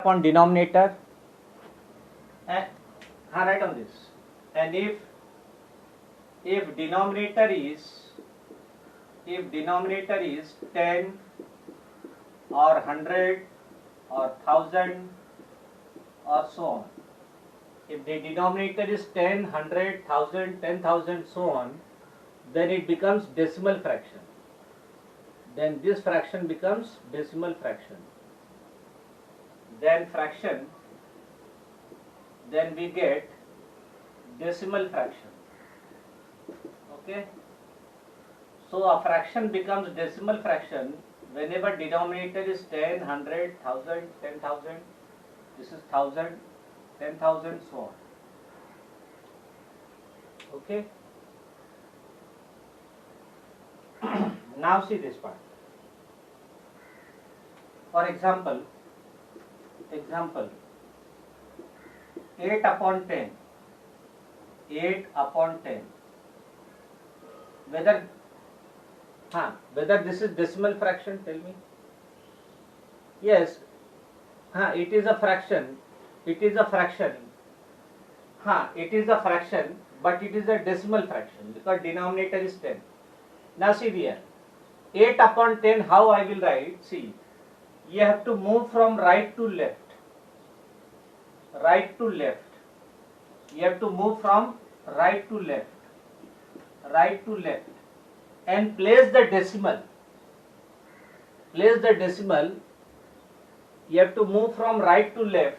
upon denominator and write on this, and if denominator is 10 or 100 or 1000 or so on, if the denominator is 10, 100, 1000, 10,000 so on, then it becomes decimal fraction. Then this fraction becomes decimal fraction. Then fraction, then we get decimal fraction. Okay. So a fraction becomes decimal fraction whenever denominator is 10, 100, 1000, 10,000. This is 1000, 10,000 so on. Okay. Now see this part. For example, 8 upon 10. Whether this is decimal fraction, tell me. Yes. It is a fraction. It is a fraction, but it is a decimal fraction because denominator is 10. Now see here, 8 upon 10, how I will write? See, you have to move from right to left. You have to move from right to left and place the decimal. You have to move from right to left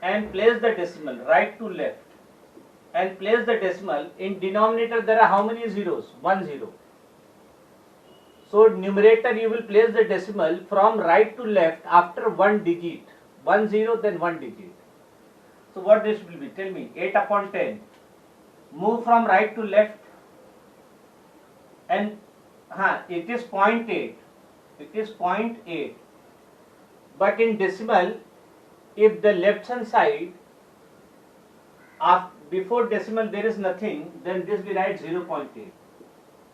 and place the decimal, right to left and place the decimal. In denominator there are how many zeros? 1 0. So numerator you will place the decimal from right to left after one digit. 1 0 then one digit. So what this will be? Tell me. 8 upon 10. Move from right to left and it is 0.8. It is 0.8. But in decimal, if the left hand side before decimal there is nothing, then this we write 0.8.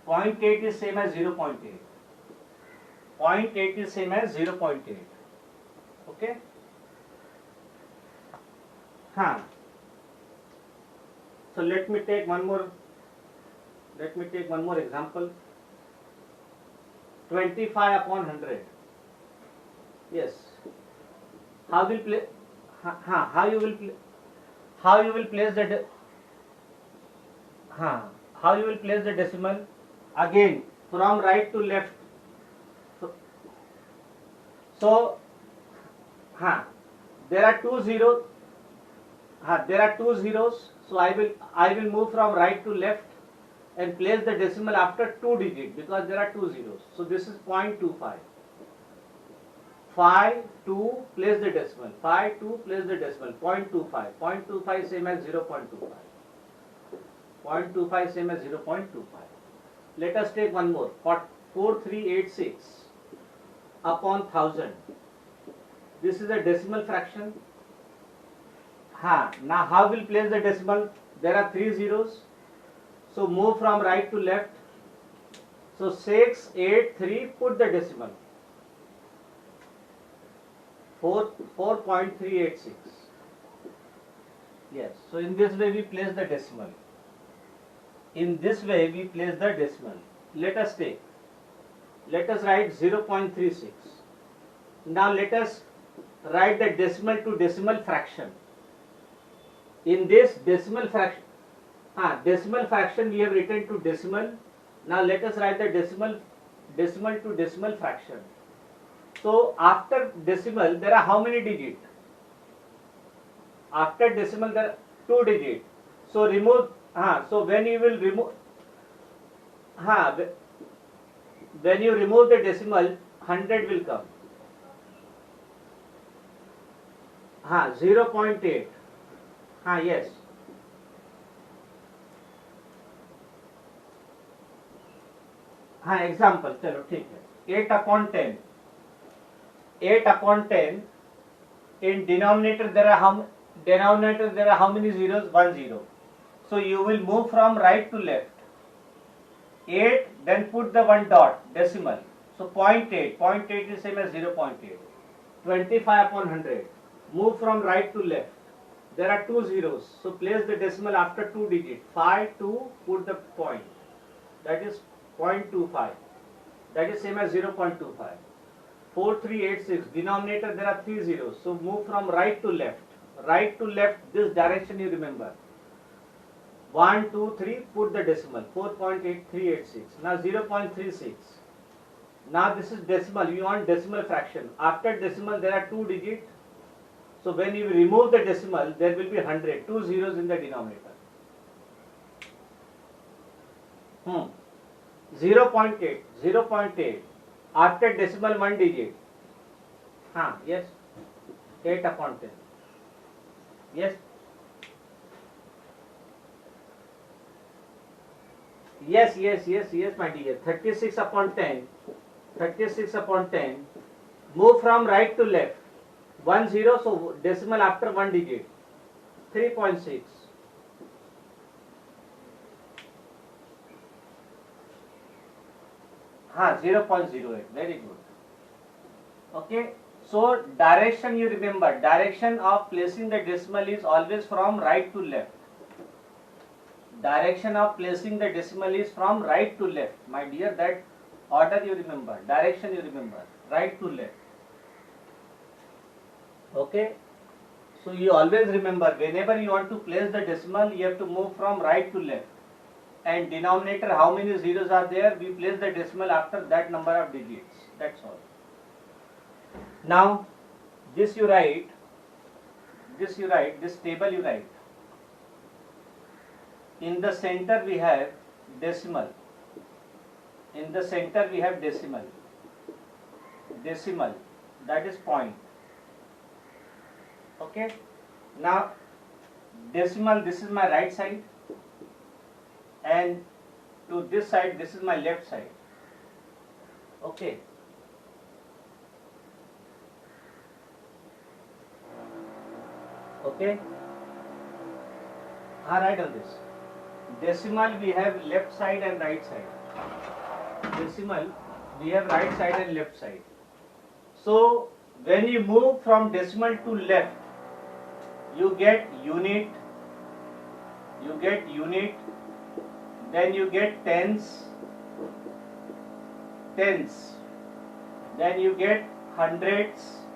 0.8 is same as 0.8. 0.8 is same as 0.8. Okay? So let me take one more example. 25 upon 100. Yes. How you will place the decimal? Again from right to left. So there are two zeros. So I will move from right to left and place the decimal after 2 digits because there are 2 zeros. So this is 0.25. 5, 2, place the decimal. 5, 2, place the decimal. 0.25. 0.25 same as 0.25. 0.25 same as 0.25. Let us take one more. 4386 upon 1000. This is a decimal fraction. Now how will place the decimal? There are 3 zeros. So move from right to left. So 6, 8, 3, put the decimal. 4.386. Yes. So in this way we place the decimal. Let us write 0.36. Now let us write the decimal to decimal fraction. In this decimal fraction, we have written to decimal. Now let us write the decimal to decimal fraction. So after decimal there are how many digits? After decimal there are 2 digits. So remove. So when you will remove. When you remove the decimal, 100 will come. 0.8. Yes. Example. चलो ठीक है. 8 upon 10. 8 upon 10. In denominator there are how many zeros? 1 0. So you will move from right to left. 8, then put the 1 dot, decimal. So 0.8 is same as 0.8. 25 upon 100. Move from right to left. There are two zeros, so place the decimal after two digits. 5, 2, put the point. That is 0.25. That is same as 0.25. 4386. Denominator there are three zeros, so move from right to left. Right to left, this direction you remember. 1, 2, 3, put the decimal. 4.8386. Now 0.36. Now this is decimal. You want decimal fraction. After decimal there are two digits. So when you remove the decimal, there will be 100. Two zeros in the denominator. 0.8. 0.8. After decimal one digit. Yes. 8 upon 10. Yes. Yes, my dear. 36 upon 10. 36 upon 10. Move from right to left. 1 0, so decimal after one digit. 3.6. हाँ 0.08. Very good. Okay. So direction you remember. Direction of placing the decimal is always from right to left. Direction of placing the decimal is from right to left. My dear, that order you remember. Direction you remember. Right to left. Okay. So you always remember, whenever you want to place the decimal, you have to move from right to left. And denominator, how many zeros are there? We place the decimal after that number of digits. That's all. Now, this you write, this table you write. In the center we have decimal. In the center we have decimal. Decimal, that is point. Okay. Now, decimal, this is my right side. And to this side, this is my left side. Okay. Okay. Write on this. Decimal we have left side and right side. Decimal we have right side and left side. So when you move from decimal to left, you get unit, then you get tens, then you get hundreds,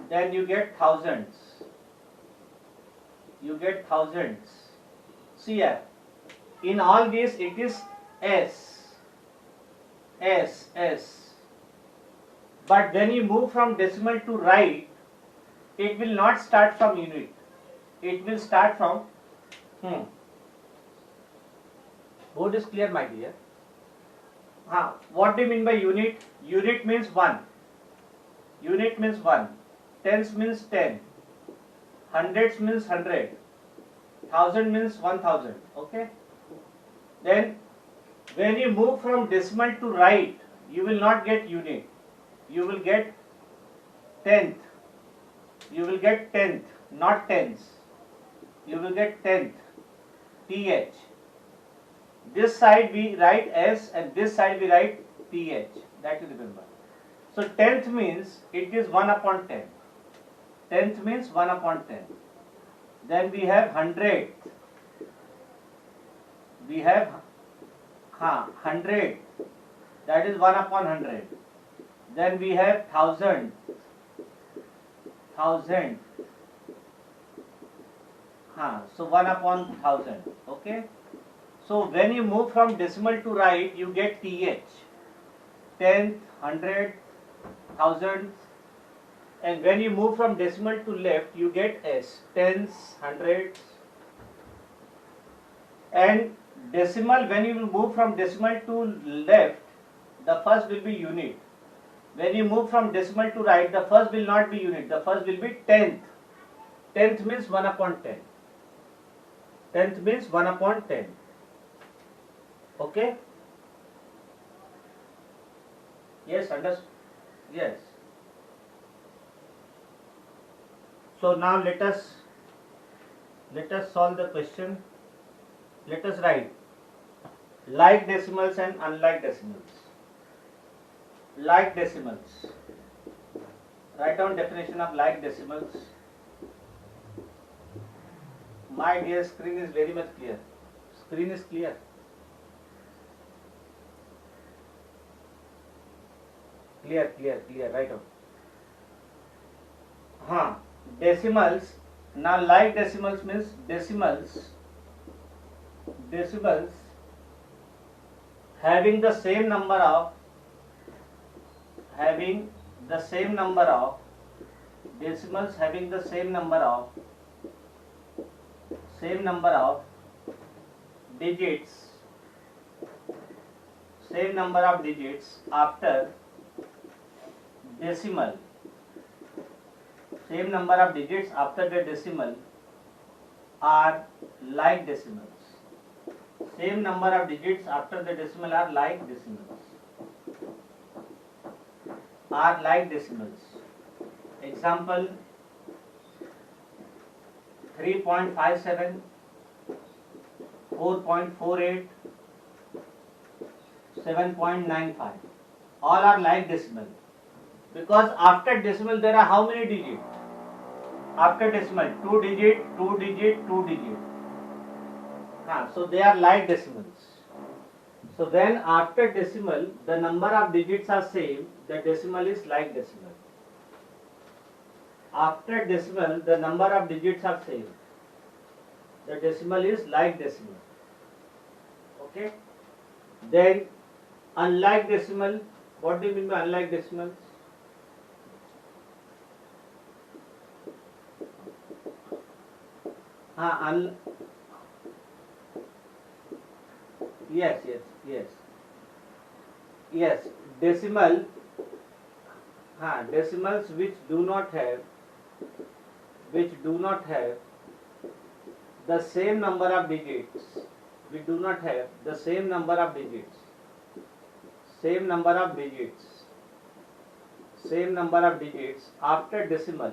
then you get thousands. See here, in all this it is S. But when you move from decimal to right, it will not start from unit. It will start from Board is clear, my dear. What do you mean by unit? Unit means 1. Tens means 10. Hundreds means 100. Thousand means 1000. Okay. Then when you move from decimal to right, you will not get unit. You will get tenth. Not tens. You will get tenth. TH. This side we write S and this side we write TH. That you remember. So tenth means it is 1 upon 10. Tenth means 1 upon 10. Then we have hundredth. We have hundred. That is 1 upon 100. Then we have thousand. So 1 upon 1000. Okay. So when you move from decimal to right, you get TH. Tenth, hundredth, thousandth. And when you move from decimal to left, you get S. Tens, hundreds. And decimal, when you move from decimal to left, the first will be unit. When you move from decimal to right, the first will not be unit. The first will be tenth. Tenth means 1 upon 10. Tenth means 1 upon 10. Okay? Yes, understood? Yes. So now let us solve the question. Let us write like decimals and unlike decimals. like decimals. Write down definition of like decimals. My dear, screen is very much clear. Screen is clear. Clear. Write down. Decimals. Now, like decimals means decimals having the same number of decimals having the same number of digits after decimal, same number of digits after the decimal are like decimals. Same number of digits after the decimal are like decimals. Example: 3.57, 4.48, 7.95. All are like decimal. Because after decimal there are how many digits? After decimal, 2 digit. So they are like decimals. So when after decimal the number of digits are same, the decimal is like decimal. After decimal the number of digits are same, the decimal is like decimal. Okay. Then unlike decimal, what do you mean by unlike decimals? Yes. Decimals which do not have the same number of digits. Same number of digits after decimal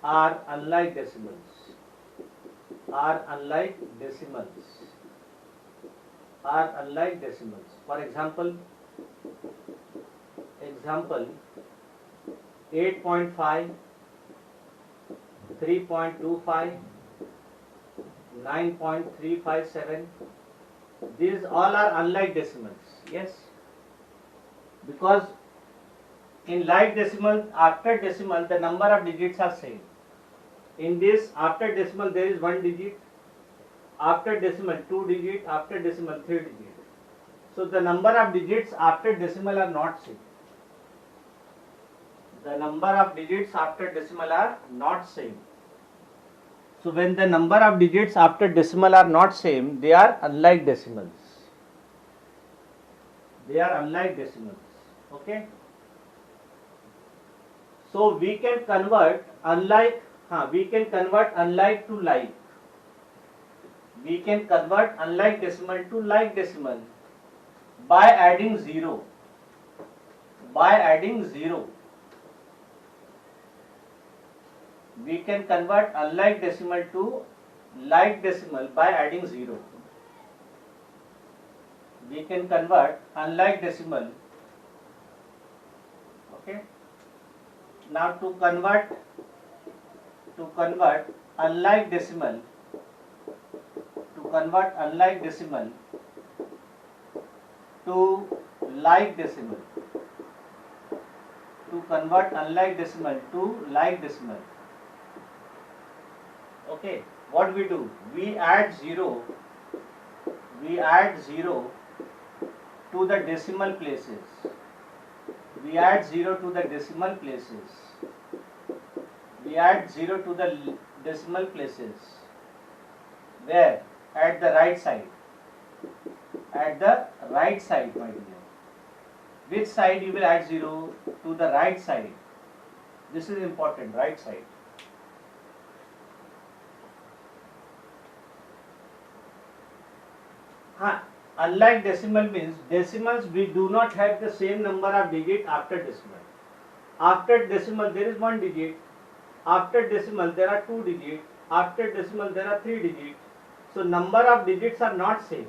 are unlike decimals. For example, 8.5, 3.25, 9.357. These all are unlike decimals. Yes, because in like decimal, after decimal the number of digits are same. In this, after decimal there is 1 digit, after decimal 2 digit, after decimal 3 digit. So the number of digits after decimal are not same. So when the number of digits after decimal are not same, they are unlike decimals. Okay. So we can convert unlike to like. We can convert unlike decimal to like decimal by adding 0. We can convert unlike decimal to like decimal by adding 0. We can convert unlike decimal. Okay. Now to convert unlike decimal to like decimal. To convert unlike decimal to like decimal. Okay, what we do? We add 0 to the decimal places. We add 0 to the decimal places. Where? At the right side. My dear. Which side you will add 0? To the right side. This is important, right side. Unlike decimal means decimals we do not have the same number of digits after decimal. After decimal there is 1 digit. After decimal there are 2 digits. After decimal there are 3 digits. So number of digits are not same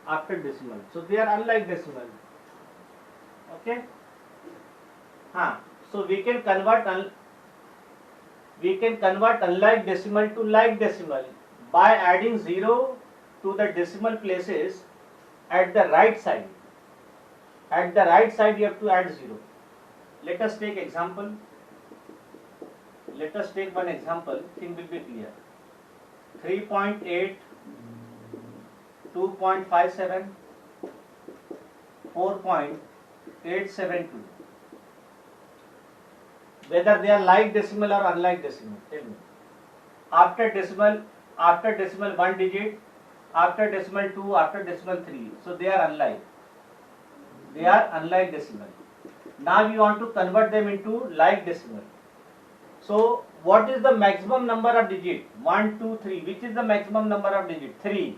after decimal. So they are unlike decimal. Okay. So we can convert unlike decimal to like decimal by adding 0 to the decimal places at the right side. At the right side you have to add 0. Let us take example. Let us take one example, thing will be clear. 3.8, 2.57, 4.872. Whether they are like decimal or unlike decimal, tell me. After decimal 1 digit, after decimal 2, after decimal 3. So they are unlike. They are unlike decimal. Now we want to convert them into like decimal. So what is the maximum number of digit? 1, 2, 3. Which is the maximum number of digit? 3.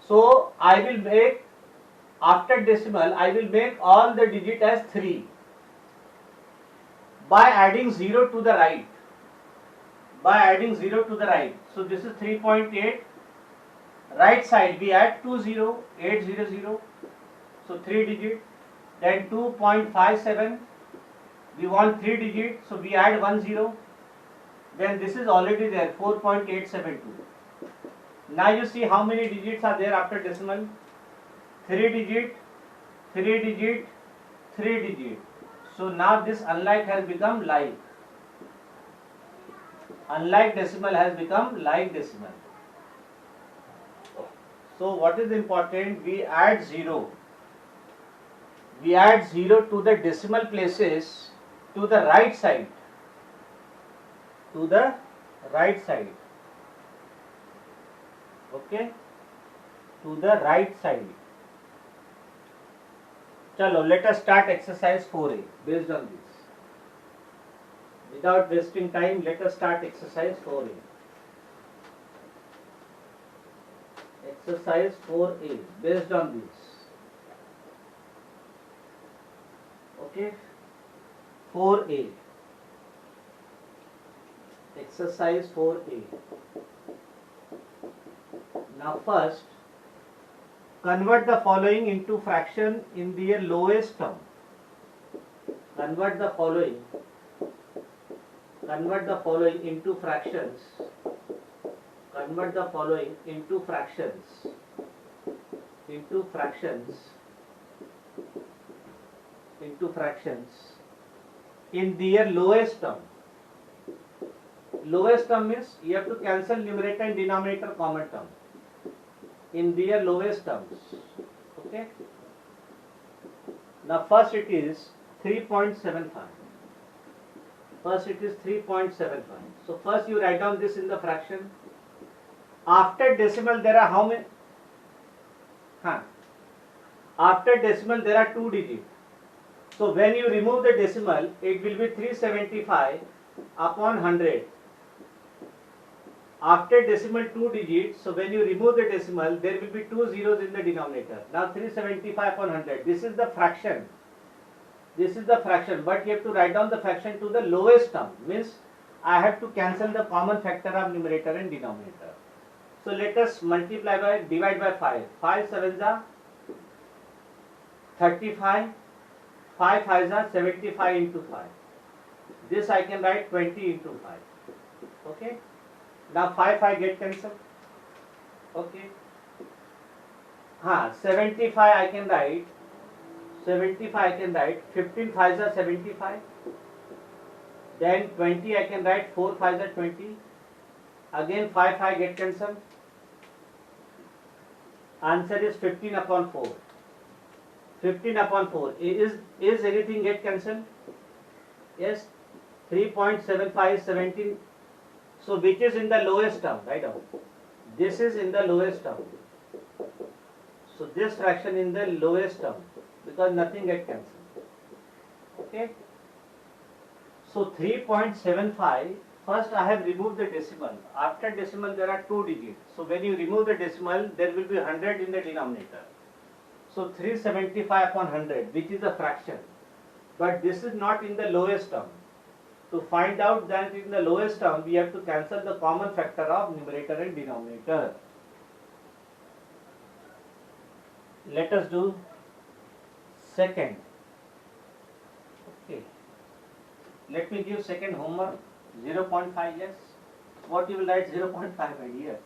So I will make, after decimal, I will make all the digit as 3 by adding 0 to the right. By adding 0 to the right. So this is 3.8. Right side we add 20800. So 3 digit. Then 2.57. We want 3 digit. So we add 10. Then this is already there, 4.872. Now you see how many digits are there after decimal? 3 digit, 3 digit, 3 digit. So now this unlike has become like. Unlike decimal has become like decimal. So what is important? We add 0. We add 0 to the decimal places to the right side. To the right side. Okay? To the right side. Chalo, let us start exercise 4A based on this. Without wasting time, let us start exercise 4A. Exercise 4A based on this. Okay? 4A. Exercise 4A. Now first, convert the following into fraction in their lowest term. Convert the following into fractions. Convert the following into fractions. Into fractions in their lowest term. Lowest term means you have to cancel numerator and denominator common term. In their lowest terms. Okay. Now first it is 3.75. First it is 3.75. So first you write down this in the fraction. After decimal there are how many? After decimal there are 2 digits. So when you remove the decimal, it will be 375 upon 100. After decimal 2 digits, so when you remove the decimal, there will be 2 zeros in the denominator. Now 375 upon 100. This is the fraction. This is the fraction, but you have to write down the fraction to the lowest term. Means I have to cancel the common factor of numerator and denominator. So let us divide by 5. 5 sevens are 35. 5 5s are 75 into 5. This I can write 20 into 5. Okay. Now 5 get cancelled. Okay. 75 I can write. 15 5s are 75. Then 20 I can write. 4 5s are 20. Again 5 get cancelled. Answer is 15 upon 4. 15 upon 4. Is anything get cancelled? Yes. 3.75 is 17. So which is in the lowest term? Write down. This is in the lowest term. So this fraction in the lowest term because nothing get cancelled. Okay. So 3.75. First I have removed the decimal. After decimal there are 2 digits. So when you remove the decimal, there will be 100 in the denominator. So 375 upon 100, which is a fraction. But this is not in the lowest term. To find out that in the lowest term, we have to cancel the common factor of numerator and denominator. let us do second. Okay, let me give second homework 0.5. Yes, what you will write 0.5 idea.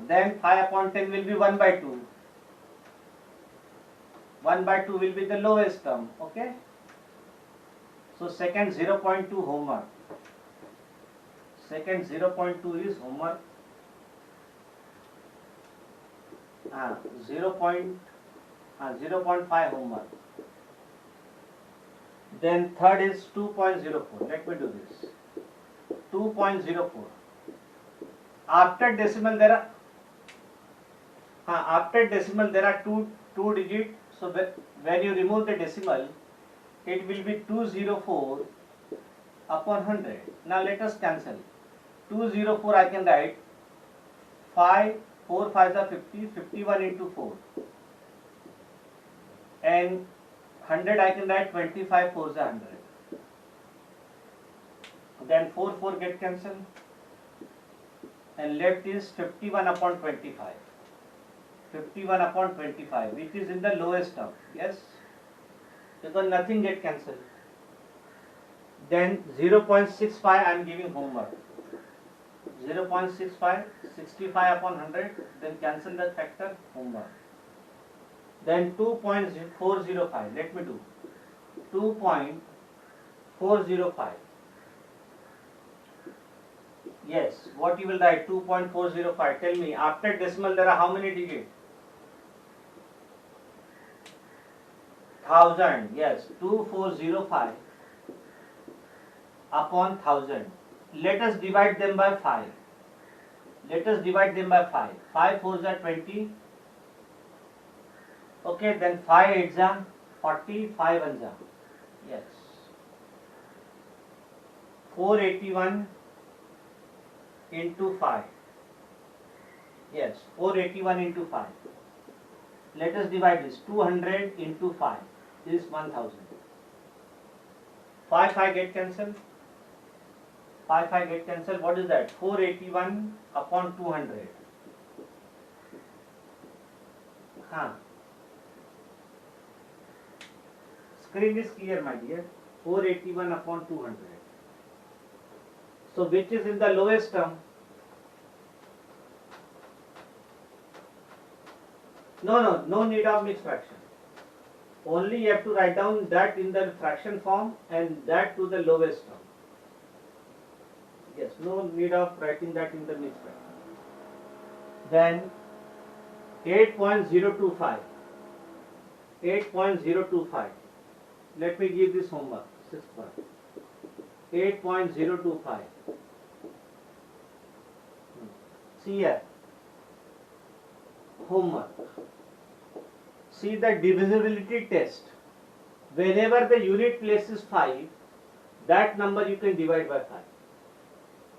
Then 5 upon 10 will be 1 by 2. 1 by 2 will be the lowest term. Okay, so second 0.2 homework. Second 0.2 is homework. 0.5 homework. Then third is 2.04. Let me do this. 2.04. After decimal there are two digit. So when you remove the decimal, it will be 204 upon 100. Now let us cancel. 204 I can write 5, 4 5s are 50, 51 into 4. And 100 I can write 25 4s are 100. Then 4 4 get cancelled. And left is 51 upon 25. 51 upon 25, which is in the lowest term. Yes, because nothing get cancelled. Then 0.65 I am giving homework. 0.65, 65 upon 100, then cancel the factor, homework. Then 2.405, let me do 2.405. Yes, what you will write? 2.405. Tell me, after decimal there are how many digits? 1000. Yes, 2405 upon 1000. Let us divide them by 5. 5 4s are 20. Okay, then 5 8s are 40, 5 1s are. Yes. 481 into 5. Yes, 481 into 5. Let us divide this. 200 into 5 is 1000. 5 5 get cancelled. 5 5 get cancelled. What is that? 481 upon 200. Screen is clear, my dear. 481 upon 200. So which is in the lowest term? No need of mixed fraction. Only you have to write down that in the fraction form and that to the lowest term. Yes, no need of writing that in the mixed fraction. Then 8.025. 8.025. Let me give this homework. 6 part. 8.025. See here. Homework. See the divisibility test. Whenever the unit place is 5, that number you can divide by 5.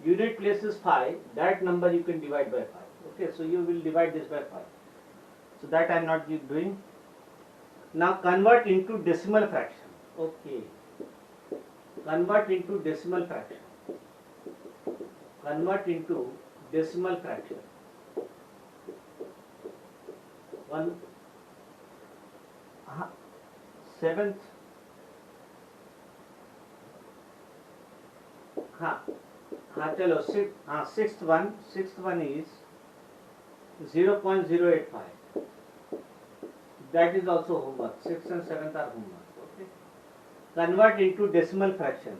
Unit place is 5, that number you can divide by 5. Okay, so you will divide this by 5. So that I am not doing. Now convert into decimal fraction. Okay. Convert into decimal fraction. Convert into decimal fraction. 1/7. चलो sixth one is 0.085. That is also homework. 6th and 7th are homework. Okay. Convert into decimal fraction.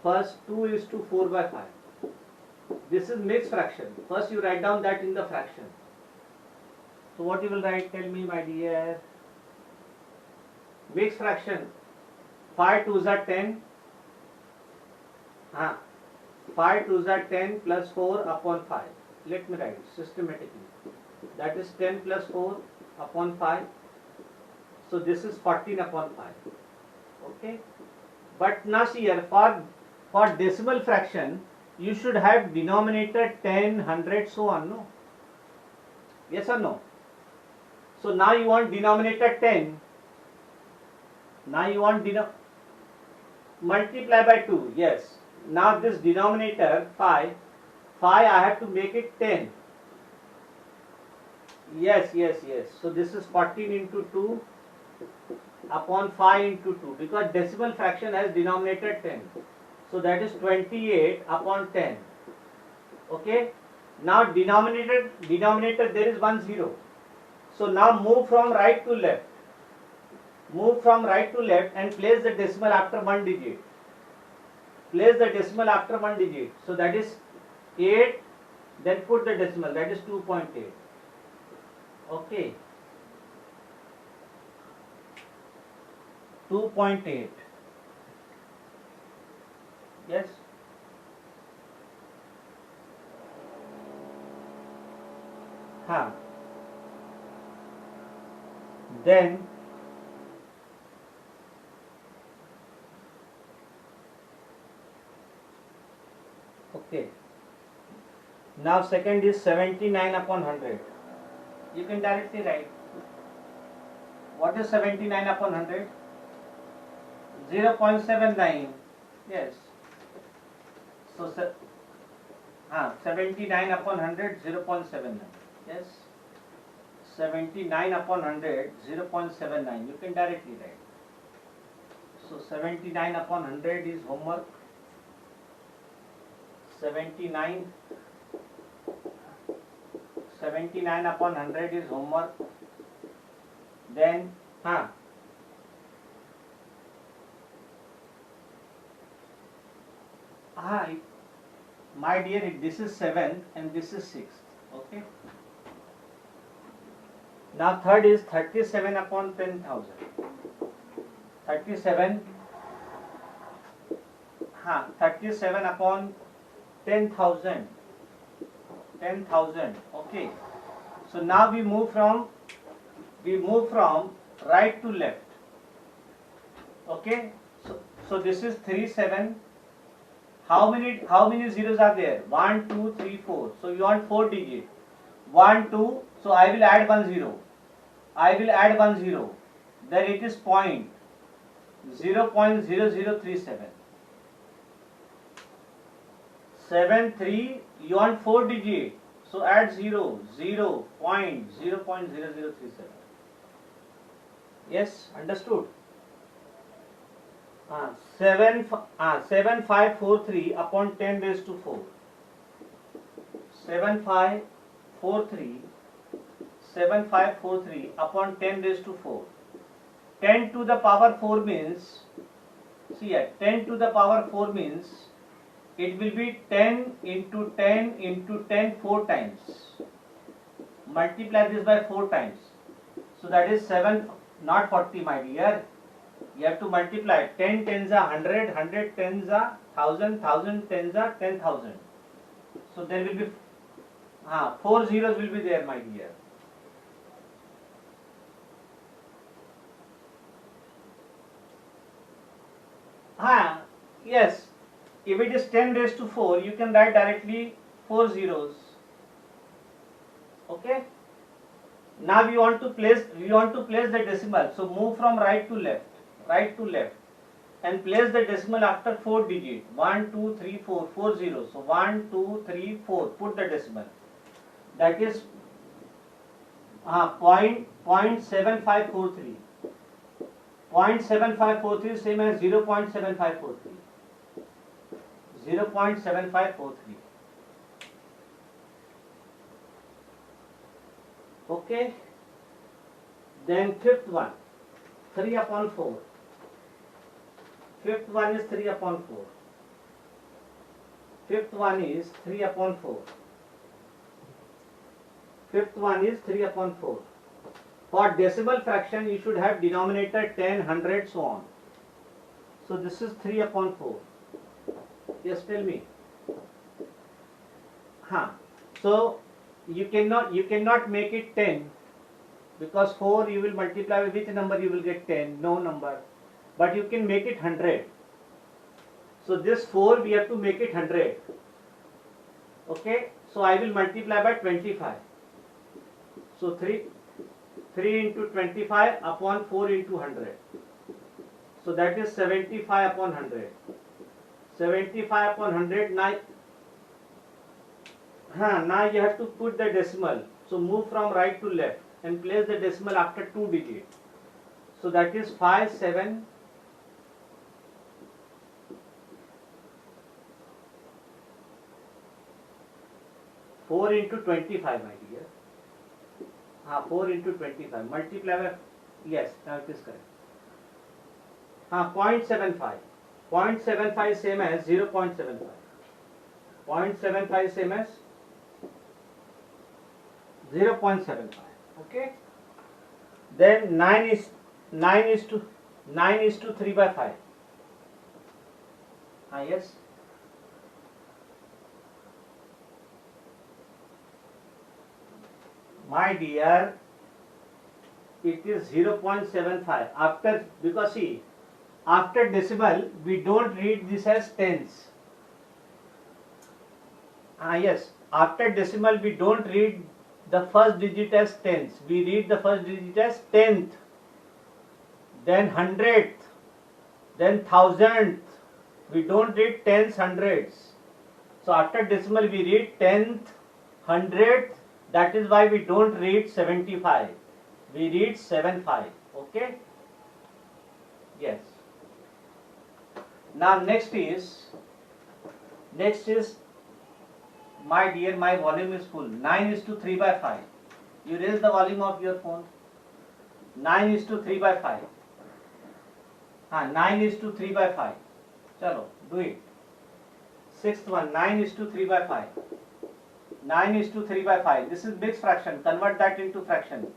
First 2:4 by 5. This is mixed fraction. First you write down that in the fraction. So what you will write? Tell me, my dear. Mixed fraction. 5 2s are 10. 5 2s are 10 plus 4 upon 5. Let me write it systematically. That is 10 plus 4 upon 5. So this is 14 upon 5. Okay. But now see here, for decimal fraction, you should have denominator 10, 100, so on, no? Yes or no? So now you want denominator 10. Now you want multiply by 2. Yes. Now this denominator 5 5 I have to make it 10. Yes. So this is 14 into 2 upon 5 into 2, because decimal fraction has denominator 10. So that is 28 upon 10. Okay. Now denominator there is 1 0. So now move from right to left. Move from right to left and place the decimal after one digit. Place the decimal after one digit. So that is 8. Then put the decimal. That is 2.8. Okay. 2.8. Yes. Then okay. Now second is 79 upon 100. You can directly write. What is 79 upon 100? 0.79. Yes. So 79 upon 100, 0.79. Yes. 79 upon 100, 0.79. You can directly write. So 79 upon 100 is homework. 79 upon 100 is homework. Then my dear, this is 7th and this is 6th. Okay. Now third is 37 upon 10,000. 37 upon 10,000. 10,000. Okay. So now we move from right to left. Okay. So this is 37. How many zeros are there? 1, 2, 3, 4. So you want 4 digit. 1, 2. So I will add 1 0. Then it is 0.0037. 7, 3. You want 4 digit. So add 0.0037. Yes, understood. 7543 upon 10 raised to 4. 7543 upon 10 raised to 4. 10 to the power 4 means, see here, 10 to the power 4 means it will be 10 into 10 into 10 4 times. Multiply this by 4 times. So that is 7, not 40, my dear. You have to multiply. 10 tens are 100, 100 tens are 1000, 1000 tens are 10,000. So there will be 4 zeros will be there, my dear. Yes. If it is 10 raised to 4, you can write directly 4 zeros. Okay. Now we want to place the decimal. So move from right to left, and place the decimal after 4 digit. 1, 2, 3, 4, 4 zeros. So 1, 2, 3, 4. Put the decimal. That is 0.7543. 0.7543 same as 0.7543. 0.7543. Okay. Then fifth one, 3 upon 4. Fifth one is 3 upon 4. Fifth one is 3 upon 4. Fifth one is 3 upon 4. For decimal fraction, you should have denominator 10, 100, so on. So this is 3 upon 4. Yes, tell me. So you cannot make it 10, because 4 you will multiply with which number you will get 10? No number. But you can make it 100. So this 4 we have to make it 100. Okay. So I will multiply by 25. So 3 into 25 upon 4 into 100. So that is 75 upon 100. 75 upon 100. Now you have to put the decimal. So move from right to left and place the decimal after 2 digits. So that is 5, 7, 4 into 25, my dear. 4 into 25. Multiply by, yes, now it is correct. 0.75. 0.75 same as 0.75. 0.75 same as 0.75. Okay. Then 9 is to 3 by 5. Yes. My dear, it is 0.75 after, because see, after decimal we don't read this as tens. Yes, after decimal we don't read the first digit as tens, we read the first digit as tenth, then hundredth, then thousandth. We don't read tens, hundreds. So after decimal we read tenth, hundredth. That is why we don't read 75. We read 75. Okay? Yes. Now next is, my dear, my volume is full. 9 is to 3 by 5. You raise the volume of your phone. 9 is to 3 by 5. 9 is to 3 by 5. Chalo, do it. Sixth one, 9 is to 3 by 5. 9 is to 3 by 5. This is mixed fraction. Convert that into fraction.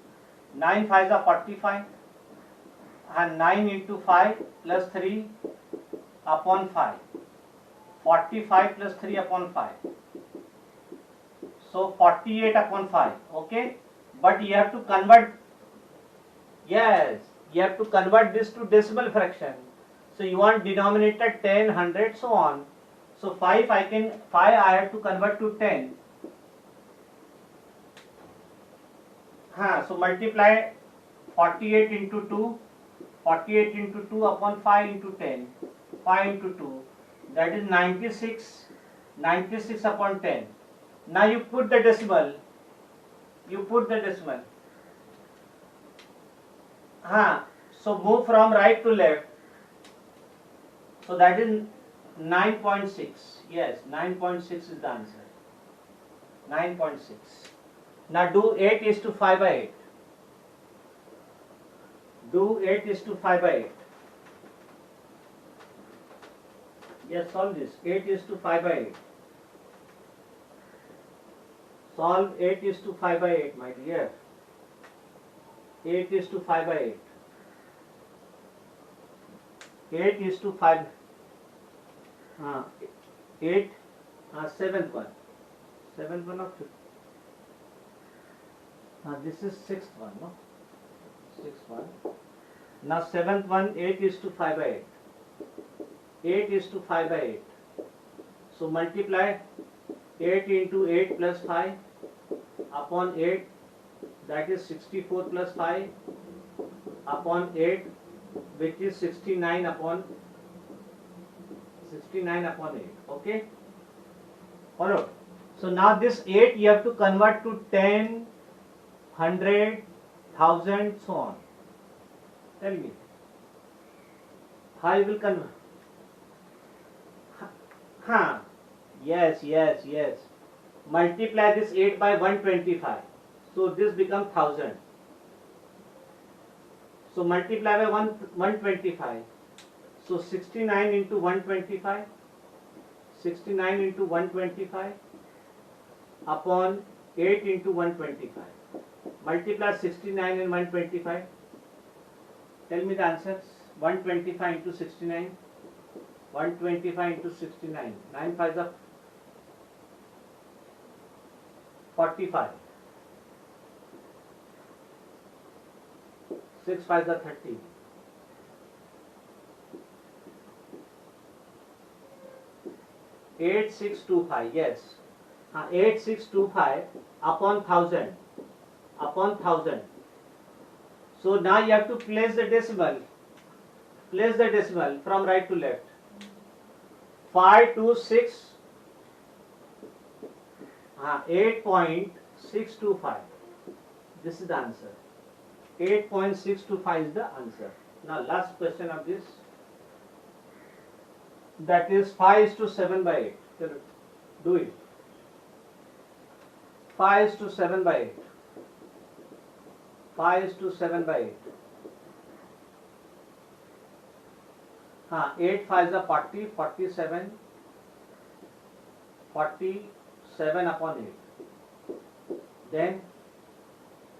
9 5s are 45. And 9 into 5 plus 3 upon 5. 45 plus 3 upon 5. So 48 upon 5. Okay. But you have to convert. Yes. You have to convert this to decimal fraction. So you want denominator 10, 100, so on. So 5 I have to convert to 10. So multiply 48 into 2, 48 into 2 upon 5 into 10, 5 into 2, that is 96, 96 upon 10. Now you put the decimal, so move from right to left, so that is 9.6, yes, 9.6 is the answer, 9.6. Now do 8 is to 5 by 8. Do 8 is to 5 by 8. Yes, solve this. 8 is to 5 by 8. Solve 8 is to 5 by 8, my dear. 8 is to 5 by 8. 8 is to 5. 8, 7th one. 7th one of 5th. This is 6th one, no? 6th one. Now 7th one, 8 is to 5 by 8. 8 is to 5 by 8. So multiply 8 into 8 plus 5 upon 8, that is 64 plus 5 upon 8, which is 69 upon 8. Okay? Alright. So now this 8 you have to convert to 10, 100, 1000, so on. Tell me. How you will convert? Yes. Multiply this 8 by 125. So this becomes 1000. So multiply by 125. So 69 into 125. 69 into 125 upon 8 into 125. Multiply 69 and 125. Tell me the answers. 125 into 69. 125 into 69. 9 5s are 45. 6 5s are 30. 8625. Yes. 8625 upon 1000. Upon 1000. So now you have to place the decimal. Place the decimal from right to left. 5 2 6. 8.625. This is the answer. 8.625 is the answer. Now last question of this. That is 5:7/8. Do it. 5:7/8. 5:7/8. 8 5 is 40, 47. 47 upon 8. Then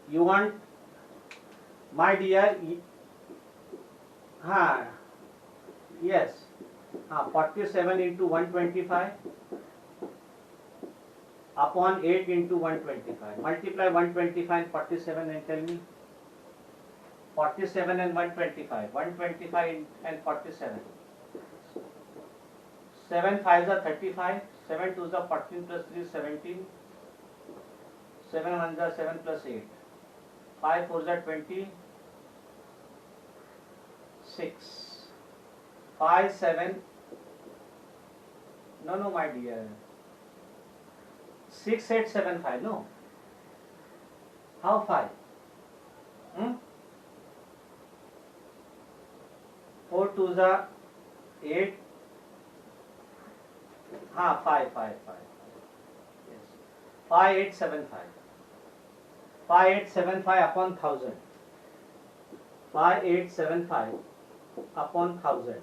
you want, my dear, yes, 47 into 125 upon 8 into 125. Multiply 125 and 47 and tell me. 47 and 125. 125 and 47. 7 5s are 35. 7 2s are 14 plus 3 is 17. 7 1s are 7 plus 8. 5 4s are 20. 6. 5 7. No, my dear. 6 8 7 5. No. How 5? 4 2s are 8. 5. Yes. 5 8 7 5. 5 8 7 5 upon 1000. 5 8 7 5 upon 1000.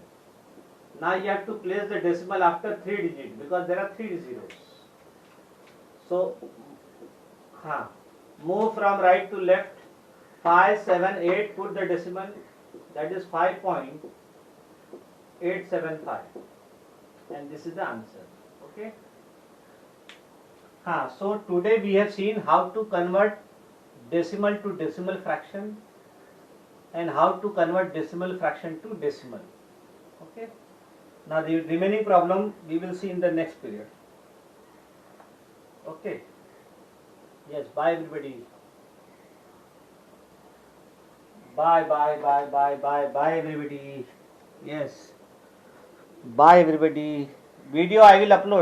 Now you have to place the decimal after 3 digits because there are 3 zeros. So, move from right to left. 5 7 8. Put the decimal. That is 5.875. And this is the answer. Okay. So today we have seen how to convert decimal to decimal fraction and how to convert decimal fraction to decimal. Okay. Now the remaining problem we will see in the next period. Okay. Yes, bye everybody. Bye everybody. Yes. Bye everybody. Video I will upload.